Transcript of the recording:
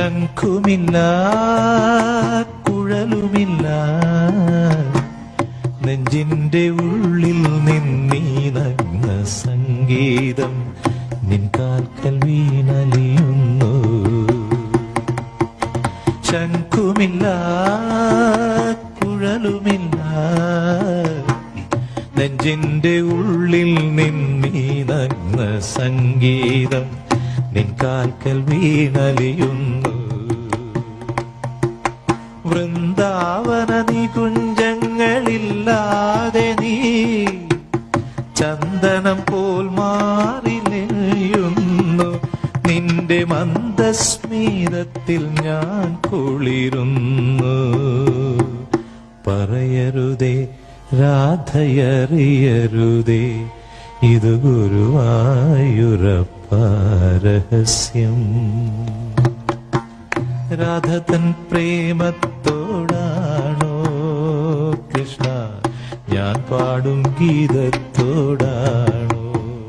ശംഖുമില്ല കുഴലുമില്ല നെഞ്ചിന്റെ ഉള്ളിൽ നിന്നീനഗ്ന സംഗീതം നിൻ കാൽക്കൽ വീണലിയുന്നു. ശംഖുമില്ല കുഴലുമില്ല നെഞ്ചിന്റെ ഉള്ളിൽ നിന്നീനഗ്ന സംഗീതം നിൻ കാൽക്കൽ വീണലിയുന്നു. വൃന്ദാവന നികുഞ്ചങ്ങളില്ലാതെ നീ ചന്ദനം പോൽ മാറിലെയുന്നു. നിന്റെ മന്ദസ്മിതത്തിൽ ഞാൻ കുളിരുന്നു. പറയരുതേ രാധയറിയരുതേ ഇത് ഗുരുവായൂരപ്പ രഹസ്യം. രാധ തൻ പ്രേമത്തോടാണോ കൃഷ്ണ ഞാൻ പാടും ഗീതത്തോടാണോ?